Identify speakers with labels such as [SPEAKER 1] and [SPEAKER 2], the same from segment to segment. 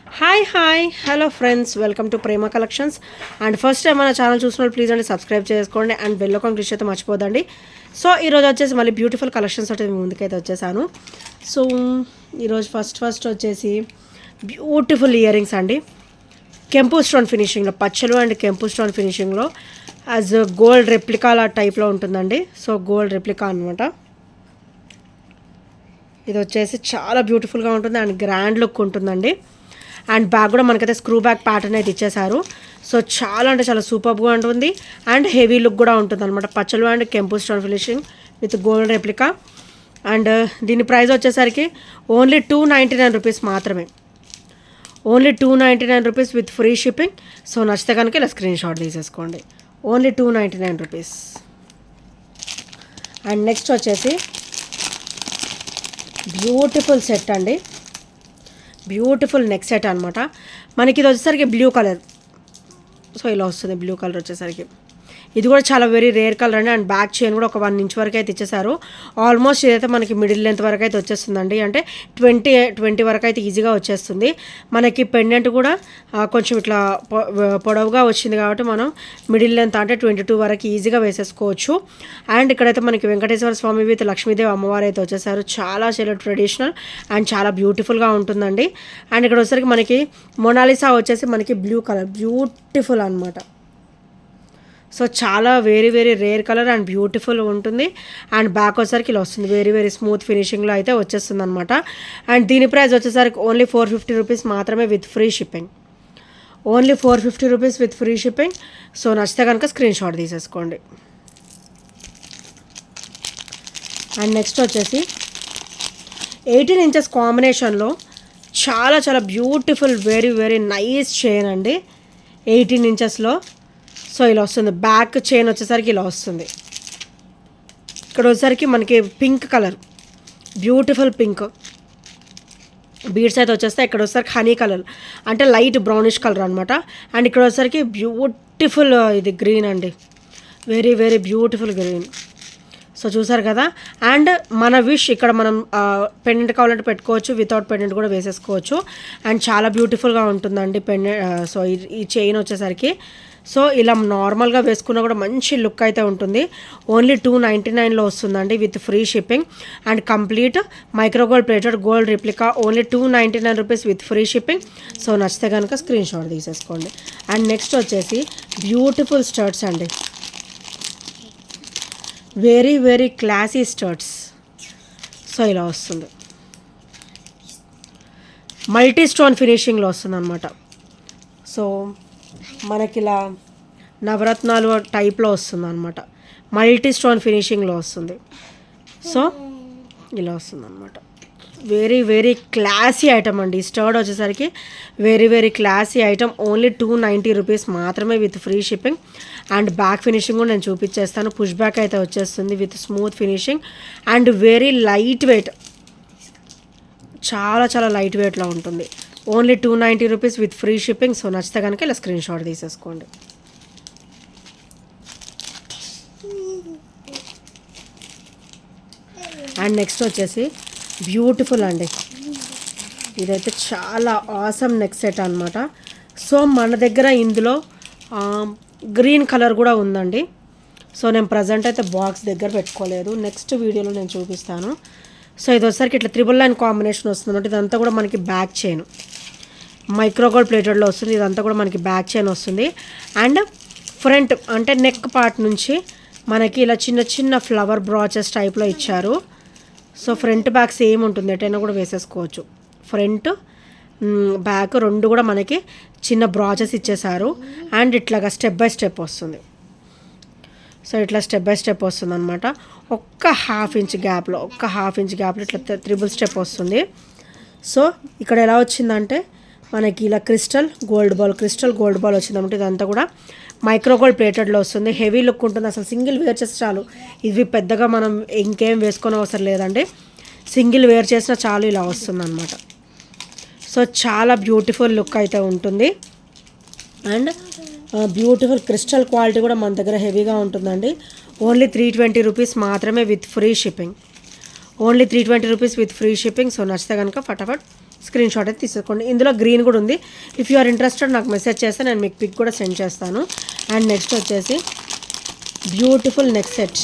[SPEAKER 1] Hi hello friends, welcome to Prema collections. And first time మన channel చూసినప్పుడు please అండి subscribe చేసుకోండి and bell icon click అయితే మర్చిపోదండి. So ఈరోజు వచ్చేసి మళ్ళీ బ్యూటిఫుల్ కలెక్షన్స్ అయితే ముందుకైతే వచ్చేసాను. సో ఈరోజు ఫస్ట్ వచ్చేసి బ్యూటిఫుల్ ఇయర్ రింగ్స్ అండి, కెంపు స్టోన్ ఫినిషింగ్లో, పచ్చలు అండ్ కెంపు స్టోన్ ఫినిషింగ్లో యాజ్ గోల్డ్ రెప్లికా టైప్లో ఉంటుందండి. సో గోల్డ్ రెప్లికా అనమాట. ఇది వచ్చేసి చాలా బ్యూటిఫుల్గా ఉంటుంది అండ్ గ్రాండ్ లుక్ ఉంటుందండి. అండ్ బ్యాగ్ కూడా మనకైతే స్క్రూ బ్యాగ్ ప్యాటర్న్ అయితే ఇచ్చేసారు. సో చాలా అంటే చాలా సూపర్గా ఉంటుంది అండ్ హెవీ లుక్ కూడా ఉంటుంది అనమాట. పచ్చలు అండ్ కెంపు stone finishing with gold replica. And దీని ప్రైస్ వచ్చేసరికి ఓన్లీ 299 రూపీస్ మాత్రమే. Only 299 rupees with free shipping. So నచ్చితే కనుక ఇలా స్క్రీన్ షాట్ తీసేసుకోండి. Only 299 rupees. అండ్ నెక్స్ట్ వచ్చేసి బ్యూటిఫుల్ సెట్ అండి, బ్యూటిఫుల్ నెక్ సెట్ అనమాట. మనకి ఇది వచ్చేసరికి బ్లూ కలర్. సో ఇలా వస్తుంది బ్లూ కలర్ వచ్చేసరికి. ఇది కూడా చాలా వెరీ రేర్ కలర్ అండి. అండ్ బ్యాక్ చైన్ కూడా ఒక 1 ఇంచ్ వరకు అయితే ఇచ్చేసారు. ఆల్మోస్ట్ ఇదైతే మనకి మిడిల్ లెంత్ వరకు అయితే వచ్చేస్తుందండి. అంటే 20 వరకు అయితే ఈజీగా వచ్చేస్తుంది. మనకి పెండెంట్ కూడా కొంచెం ఇట్లా పొడవుగా వచ్చింది కాబట్టి మనం మిడిల్ లెంత్ అంటే 22 వరకు ఈజీగా వేసేసుకోవచ్చు. అండ్ ఇక్కడైతే మనకి వెంకటేశ్వర స్వామి విత్ లక్ష్మీదేవి అమ్మవారు అయితే వచ్చేసారు. చాలా ట్రెడిషనల్ అండ్ చాలా బ్యూటిఫుల్గా ఉంటుందండి. అండ్ ఇక్కడ వచ్చేసరికి మనకి మొనాలిసా వచ్చేసి మనకి బ్లూ కలర్, బ్యూటిఫుల్ అనమాట. సో చాలా very rare colour and beautiful ఉంటుంది. అండ్ బ్యాక్ వచ్చేసరికి ఇలా వస్తుంది, వెరీ స్మూత్ ఫినిషింగ్లో అయితే వచ్చేస్తుంది అనమాట. అండ్ దీని ప్రైస్ వచ్చేసరికి ఓన్లీ 450 రూపీస్ మాత్రమే with free shipping. Only 450 rupees with free shipping. So నచ్చితే కనుక స్క్రీన్ షాట్ తీసేసుకోండి. అండ్ నెక్స్ట్ వచ్చేసి 18 ఇంచెస్ కాంబినేషన్లో చాలా బ్యూటిఫుల్ వెరీ నైస్ చైన్ అండి, 18 ఇంచెస్లో. సో ఇలా వస్తుంది. బ్యాక్ చైన్ వచ్చేసరికి ఇలా వస్తుంది. ఇక్కడ వచ్చేసరికి మనకి pink colour, beautiful pink beads అయితే వచ్చేస్తాయి. ఇక్కడ వచ్చేసరికి హనీ కలర్ అంటే లైట్ బ్రౌనిష్ కలర్ అనమాట. అండ్ ఇక్కడ వచ్చేసరికి బ్యూటిఫుల్ ఇది గ్రీన్ అండి, వెరీ బ్యూటిఫుల్ గ్రీన్. సో చూసారు కదా. అండ్ మన విష్ ఇక్కడ మనం పెండెంట్ కావాలంటే పెట్టుకోవచ్చు, వితౌట్ పెండెంట్ కూడా వేసేసుకోవచ్చు. అండ్ చాలా బ్యూటిఫుల్గా ఉంటుందండి పెండెంట్. సో ఈ చైన్ వచ్చేసరికి సో ఇలా నార్మల్గా వేసుకున్నా కూడా మంచి లుక్ అయితే ఉంటుంది. ఓన్లీ 299లో వస్తుందండి with free shipping. And complete micro gold plated gold replica. Only 299 rupees with free shipping. So నచ్చితే కనుక స్క్రీన్ షాట్ తీసేసుకోండి. అండ్ నెక్స్ట్ వచ్చేసి బ్యూటిఫుల్ స్టర్ట్స్ అండి, వెరీ క్లాసీ స్టర్ట్స్. సో ఇలా వస్తుంది, మల్టీ స్టోన్ ఫినిషింగ్లో వస్తుంది అనమాట. సో మనకి ఇలా నవరత్నాలు టైప్లో వస్తుంది అనమాట, మల్టీ స్టోన్ ఫినిషింగ్లో వస్తుంది. సో ఇలా వస్తుంది అనమాట. వెరీ క్లాసీ ఐటమ్ అండి. ఈ స్టర్డ్ వచ్చేసరికి very classy item. Only 290 rupees మాత్రమే with free shipping. And back finishing కూడా నేను చూపించేస్తాను. పుష్ బ్యాక్ అయితే వచ్చేస్తుంది with smooth finishing and very light weight, చాలా లైట్ వెయిట్లో ఉంటుంది. Only 290 rupees with free shipping. So నచ్చితే కనుక ఇలా స్క్రీన్ షాట్ తీసేసుకోండి. అండ్ నెక్స్ట్ వచ్చేసి బ్యూటిఫుల్ అండి, ఇదైతే చాలా ఆసమ్ నెక్ సెట్ అనమాట. సో మన దగ్గర ఇందులో గ్రీన్ కలర్ కూడా ఉందండి. సో నేను ప్రజెంట్ అయితే బాక్స్ దగ్గర పెట్టుకోలేదు, నెక్స్ట్ వీడియోలో నేను చూపిస్తాను. సో ఇది వచ్చేసరికి ఇట్లా 999 కాంబినేషన్ వస్తుంది అంటే ఇదంతా కూడా మనకి బ్యాక్ చైన్ మైక్రోగోల్డ్ ప్లేటెడ్లో వస్తుంది. ఇదంతా కూడా మనకి బ్యాక్ చైన్ వస్తుంది. అండ్ ఫ్రంట్ అంటే నెక్ పార్ట్ నుంచి మనకి ఇలా చిన్న ఫ్లవర్ బ్రాచెస్ టైప్లో ఇచ్చారు. సో ఫ్రంట్ బ్యాక్ సేమ్ ఉంటుంది, ఎటైనా కూడా వేసేసుకోవచ్చు. ఫ్రంట్ బ్యాక్ రెండు కూడా మనకి చిన్న బ్రాచెస్ ఇచ్చేసారు. అండ్ ఇట్లాగా స్టెప్ బై స్టెప్ వస్తుంది. సో ఇట్లా స్టెప్ బై స్టెప్ వస్తుంది అనమాట. ఒక్క హాఫ్ ఇంచ్ గ్యాప్లో ఇట్లా 3 స్టెప్ వస్తుంది. సో ఇక్కడ ఎలా వచ్చిందంటే మనకి ఇలా క్రిస్టల్ గోల్డ్ బాల్ వచ్చిందన్నమాట. ఇదంతా కూడా మైక్రోగోల్డ్ ప్లేటెడ్లో వస్తుంది. హెవీ లుక్ ఉంటుంది. అసలు సింగిల్ వేర్ చేస్తే చాలు, ఇవి పెద్దగా మనం ఇంకేం వేసుకొని అవసరం లేదండి. సింగిల్ వేర్ చేసినా చాలు, ఇలా వస్తుంది అనమాట. సో చాలా బ్యూటిఫుల్ లుక్ అయితే ఉంటుంది. అండ్ బ్యూటిఫుల్ క్రిస్టల్ క్వాలిటీ కూడా మన దగ్గర హెవీగా ఉంటుందండి. ఓన్లీ 320 రూపీస్ మాత్రమే with free shipping. Only 320 rupees with free shipping. So నచ్చితే కనుక ఫటాఫట్ స్క్రీన్ షాట్ అయితే తీసుకోండి. ఇందులో గ్రీన్ కూడా ఉంది. ఇఫ్ యు ఆర్ ఇంట్రెస్టెడ్ నాకు మెసేజ్ చేస్తే నేను మీకు పిక్ కూడా సెండ్ చేస్తాను. అండ్ నెక్స్ట్ వచ్చేసి beautiful neck set.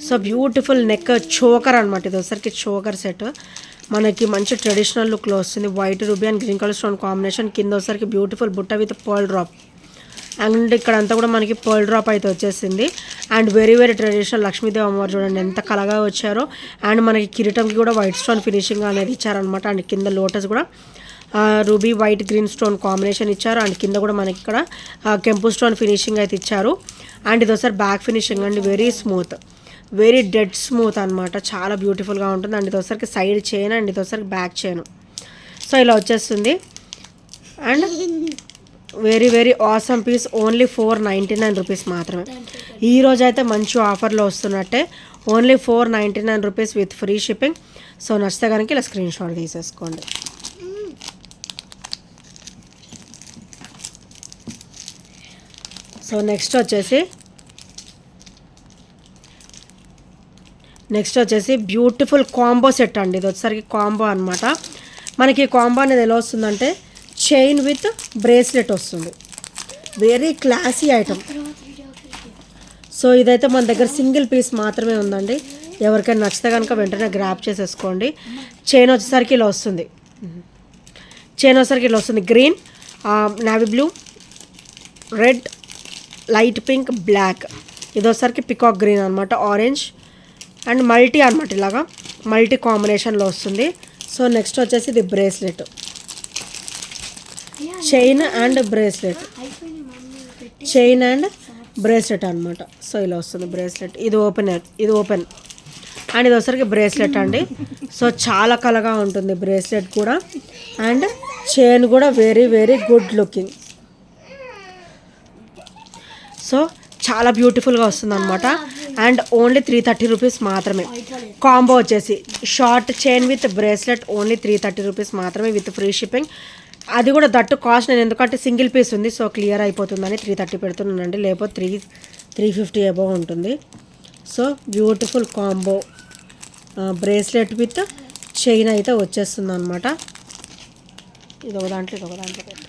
[SPEAKER 1] So beautiful neck choker అనమాట. ఇది ఒకసారికి చోకర్ సెట్ మనకి మంచి ట్రెడిషనల్ లుక్లో వస్తుంది. White ruby and green colour stone combination. కింద ఒకసారికి బ్యూటిఫుల్ బుట్ట విత్ పర్ల్ డ్రాప్. అండ్ ఇక్కడ అంతా కూడా మనకి పర్ల్ డ్రాప్ అయితే వచ్చేసింది. And very very traditional Lakshmidevi అమ్మవారు చూడండి ఎంత కలగా వచ్చారో. అండ్ మనకి కిరీటంకి కూడా వైట్ స్టోన్ ఫినిషింగ్ అనేది ఇచ్చారనమాట. అండ్ కింద లోటస్ కూడా ruby white green stone combination ఇచ్చారు. అండ్ కింద కూడా మనకి ఇక్కడ కెంపు స్టోన్ ఫినిషింగ్ అయితే ఇచ్చారు. అండ్ ఇది ఒకసారి back finishing and very smooth, very dead smooth అనమాట. చాలా బ్యూటిఫుల్గా ఉంటుంది. అండ్ ఇది ఒకసారికి సైడ్ చైన్ అండ్ ఇది ఒకసారికి బ్యాక్ చైన్. సో ఇలా వచ్చేస్తుంది. And very very awesome piece. Only 499 rupees మాత్రమే. ఈరోజు అయితే మంచి ఆఫర్లో వస్తున్నట్టే. Only 499 rupees with free shipping. So నచ్చితే కనుక ఇలా స్క్రీన్ షాట్ తీసేసుకోండి. సో నెక్స్ట్ వచ్చేసి బ్యూటిఫుల్ కాంబో సెట్ అండి. ఇది వచ్చేసరికి కాంబో అనమాట. మనకి కాంబో అనేది ఎలా వస్తుందంటే చైన్ విత్ బ్రేస్లెట్ వస్తుంది. Very classy item. సో ఇదైతే మన దగ్గర సింగిల్ పీస్ మాత్రమే ఉందండి. ఎవరికైనా నచ్చితే కనుక వెంటనే గ్రాప్ చేసేసుకోండి. చైన్ వచ్చేసరికి ఇలా వస్తుంది. Green, navy blue, red, light pink, black. ఇది వచ్చేసరికి పికాక్ గ్రీన్ అనమాట. ఆరెంజ్ అండ్ మల్టీ అనమాట. ఇలాగా మల్టీ కాంబినేషన్లో వస్తుంది. సో నెక్స్ట్ వచ్చేసి ఇది బ్రేస్లెట్, చైన్ అండ్ బ్రేస్లెట్ అనమాట. సో ఇలా వస్తుంది బ్రేస్లెట్. ఇది ఓపెన్ అండ్ ఇది వచ్చరికి బ్రేస్లెట్ అండి. సో చాలా కలగా ఉంటుంది బ్రేస్లెట్ కూడా. అండ్ చైన్ కూడా very very good looking. So చాలా బ్యూటిఫుల్గా వస్తుంది అనమాట. అండ్ ఓన్లీ 330 రూపీస్ మాత్రమే. కాంబో వచ్చేసి short chain with bracelet only 330 rupees మాత్రమే విత్ ఫ్రీ షిప్పింగ్. అది కూడా దట్టు కాస్ట్ నేను ఎందుకంటే సింగిల్ పీస్ ఉంది సో క్లియర్ అయిపోతుందని 330 పెడుతున్నానండి. లేకపోతే 350 అబవ్ ఉంటుంది. So beautiful combo bracelet with chain అయితే వచ్చేస్తుంది అనమాట. ఇది ఒక దాంట్లో పెట్టు.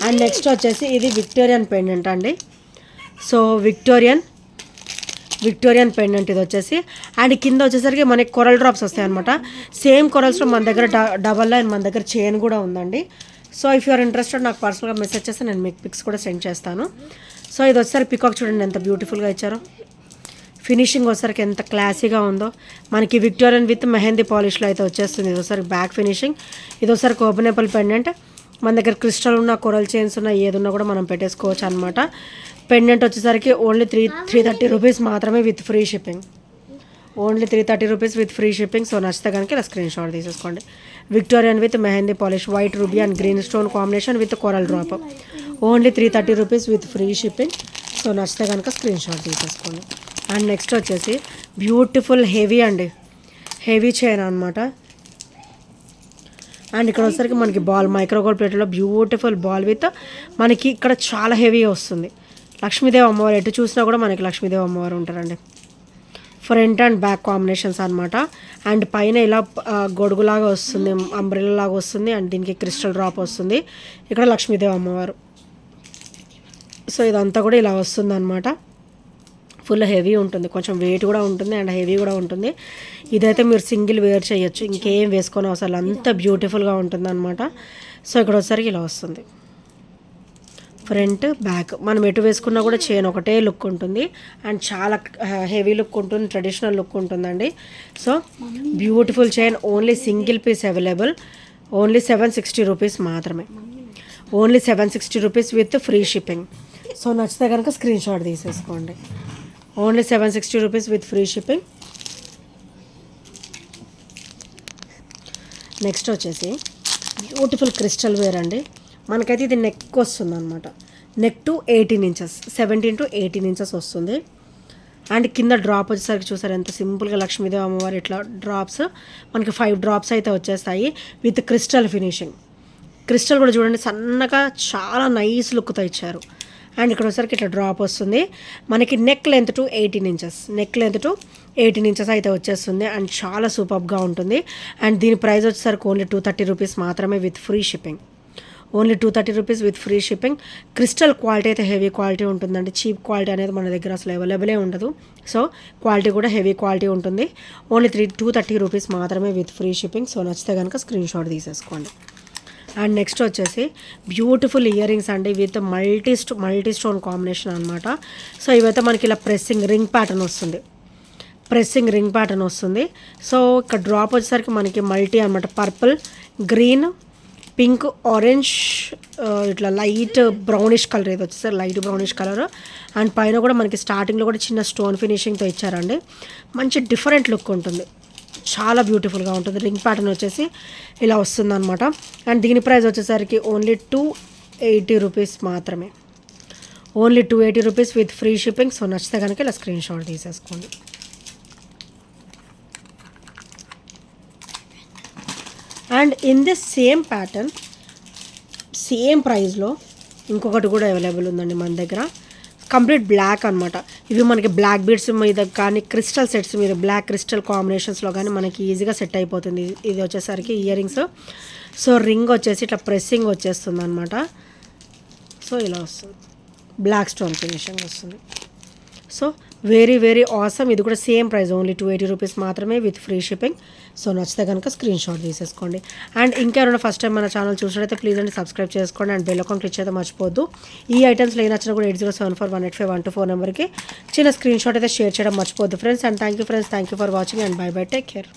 [SPEAKER 1] అండ్ నెక్స్ట్ వచ్చేసి ఇది విక్టోరియన్ పెండెంట్ అండి. సో విక్టోరియన్ పెండెంట్ ఇది వచ్చేసి. అండ్ కింద వచ్చేసరికి మనకి కొరల్ డ్రాప్స్ వస్తాయి అనమాట. సేమ్ కొరల్స్లో మన దగ్గర డబల్ లైన్ మన దగ్గర చైన్ కూడా ఉందండి. So if you are interested నాకు పర్సనల్గా మెసేజ్ చేస్తే నేను మీకు పిక్స్ కూడా సెండ్ చేస్తాను. సో ఇది వచ్చేసరికి పికాక్ చూడండి ఎంత బ్యూటిఫుల్గా ఇచ్చారో. ఫినిషింగ్ వచ్చేసరికి ఎంత క్లాసీగా ఉందో. మనకి విక్టోరియన్ విత్ మెహందీ పాలిష్లో అయితే వచ్చేస్తుంది. ఇది ఒకసారి బ్యాక్ ఫినిషింగ్. ఇది ఒకసారి ఓపెనబుల్ పెండెంట్. మన దగ్గర క్రిస్టల్ ఉన్న కొరల్ చైన్స్ ఉన్న ఏదున్నా కూడా మనం పెట్టేసుకోవచ్చు అనమాట. పెండెంట్ వచ్చేసరికి ఓన్లీ 330 రూపీస్ మాత్రమే with free shipping. Only 330 rupees with free shipping. So నచ్చితే కనుక ఇలా స్క్రీన్ షాట్ తీసేసుకోండి. Victorian with mehndi polish, white ruby and green stone combination with coral drop. Only 330 rupees with free shipping. So నచ్చితే కనుక screenshot తీసేసుకోండి. And next వచ్చేసి beautiful heavy అండి. Heavy chain అనమాట. అండ్ ఇక్కడ వచ్చేసరికి మనకి బాల్ మైక్రోగోల్డ్ ప్లేట్లో బ్యూటిఫుల్ బాల్ విత్ మనకి ఇక్కడ చాలా హెవీ వస్తుంది. లక్ష్మీదేవి అమ్మవారు ఎటు చూసినా కూడా మనకి లక్ష్మీదేవి అమ్మవారు ఉంటారండి. ఫ్రంట్ అండ్ బ్యాక్ కాంబినేషన్స్ అనమాట. అండ్ పైన ఇలా గొడుగులాగా వస్తుంది, అంబ్రెల్లా లాగా వస్తుంది. అండ్ దీనికి క్రిస్టల్ డ్రాప్ వస్తుంది. ఇక్కడ లక్ష్మీదేవి అమ్మవారు. సో ఇదంతా కూడా ఇలా వస్తుంది అనమాట. ఫుల్ హెవీ ఉంటుంది, కొంచెం వెయిట్ కూడా ఉంటుంది అండ్ హెవీ కూడా ఉంటుంది. ఇదైతే మీరు సింగిల్ వేర్ చేయొచ్చు, ఇంకేం వేసుకొని అసలు అంత బ్యూటిఫుల్గా ఉంటుంది అనమాట. సో ఇక్కడ వచ్చేసరికి ఇలా వస్తుంది ఫ్రంట్ బ్యాక్. మనం ఎటు వేసుకున్నా కూడా చైన్ ఒకటే లుక్ ఉంటుంది అండ్ చాలా హెవీ లుక్ ఉంటుంది, ట్రెడిషనల్ లుక్ ఉంటుందండి. So beautiful chain. Only single piece available. Only 760 rupees మాత్రమే. Only 760 rupees with free shipping. So నచ్చితే కనుక స్క్రీన్ షాట్ తీసేసుకోండి. Only 760 rupees with free shipping. Next వచ్చేసి బ్యూటిఫుల్ క్రిస్టల్ వేర్ అండి. మనకైతే ఇది నెక్ వస్తుంది అనమాట. Neck to 18 inches, 17 to 18 inches వస్తుంది. అండ్ కింద డ్రాప్ వచ్చేసరికి చూసారు ఎంత సింపుల్గా లక్ష్మీదేవి అమ్మవారు ఇట్లా డ్రాప్స్ మనకి 5 డ్రాప్స్ అయితే వచ్చేస్తాయి విత్ క్రిస్టల్ ఫినిషింగ్. క్రిస్టల్ కూడా చూడండి సన్నగా చాలా నైస్ లుక్తో ఇచ్చారు. అండ్ ఇక్కడ వచ్చేసరికి ఇట్లా డ్రాప్ వస్తుంది. మనకి neck length to 18 inches, neck length to 18 inches అయితే వచ్చేస్తుంది అండ్ చాలా సూపర్గా ఉంటుంది. అండ్ దీని ప్రైస్ వచ్చేసరికి ఓన్లీ 230 రూపీస్ మాత్రమే with free shipping. Only 230 rupees with free shipping. Crystal quality అయితే హెవీ క్వాలిటీ ఉంటుందండి. చీప్ క్వాలిటీ అనేది మన దగ్గర అసలు అవైలబులే ఉండదు. సో క్వాలిటీ కూడా హెవీ క్వాలిటీ ఉంటుంది. ఓన్లీ 230 రూపీస్ మాత్రమే విత్ ఫ్రీ షిప్పింగ్. సో నచ్చితే కనుక స్క్రీన్ షాట్ తీసేసుకోండి. అండ్ నెక్స్ట్ వచ్చేసి బ్యూటిఫుల్ ఇయర్ రింగ్స్ అండి విత్ మల్టీ స్టోన్ కాంబినేషన్ అనమాట. సో ఇవైతే మనకి ఇలా ప్రెస్సింగ్ రింగ్ ప్యాటర్న్ వస్తుంది. సో ఇక్కడ డ్రాప్ వచ్చేసరికి మనకి మల్టీ అనమాట. పర్పుల్, గ్రీన్, పింక్, ఆరెంజ్, ఇట్లా లైట్ బ్రౌనిష్ కలర్, ఇది వచ్చేసరి లైట్ బ్రౌనిష్ కలర్. అండ్ పైన కూడా మనకి స్టార్టింగ్లో కూడా చిన్న స్టోన్ ఫినిషింగ్తో ఇచ్చారండి. మంచి డిఫరెంట్ లుక్ ఉంటుంది, చాలా బ్యూటిఫుల్గా ఉంటుంది. రింగ్ ప్యాటర్న్ వచ్చేసి ఇలా వస్తుందన్నమాట. అండ్ దీని ప్రైస్ వచ్చేసరికి ఓన్లీ 280 రూపీస్ మాత్రమే. Only 280 rupees with free shipping. So నచ్చితే కనుక ఇలా స్క్రీన్ షాట్ తీసేసుకోండి. And in this same pattern same ప్రైస్లో ఇంకొకటి కూడా అవైలబుల్ ఉందండి మన దగ్గర. కంప్లీట్ బ్లాక్ అనమాట. ఇవి మనకి బ్లాక్ బీడ్స్ మీద కానీ క్రిస్టల్ సెట్స్ మీద బ్లాక్ క్రిస్టల్ కాంబినేషన్స్లో కానీ మనకి ఈజీగా సెట్ అయిపోతుంది. ఇది వచ్చేసరికి ఇయర్ రింగ్స్. సో రింగ్ వచ్చేసి ఇట్లా ప్రెస్సింగ్ వచ్చేస్తుంది అనమాట. సో ఇలా వస్తుంది, బ్లాక్ స్టోన్ ఫినిషింగ్ వస్తుంది. So very awesome. ఇది కూడా సేమ్ ప్రైస్ ఓన్లీ 280 రూపీస్ మాత్రమే విత్ ఫ్రీ షిప్పింగ్. సో నచ్చితే కనుక స్క్రీన్ షాట్ తీసేసుకోండి. అండ్ ఇంకెవరైనా ఫస్ట్ టైం మన ఛానల్ చూసినట్టయితే ప్లీజ్ అండి సబ్స్క్రైబ్ చేసుకోండి అండ్ బెల్ ఐకాన్ క్లిక్ చేయడం మర్చిపోద్దు. ఈ ఐటమ్స్లో ఏ నచ్చినా కూడా 8074185124 నెంబర్కి చిన్న స్క్రీన్ షాట్ అయితే షేర్ చేయడం మర్చిపోద్దు friends. And thank you friends, thank you for watching and bye bye, take care.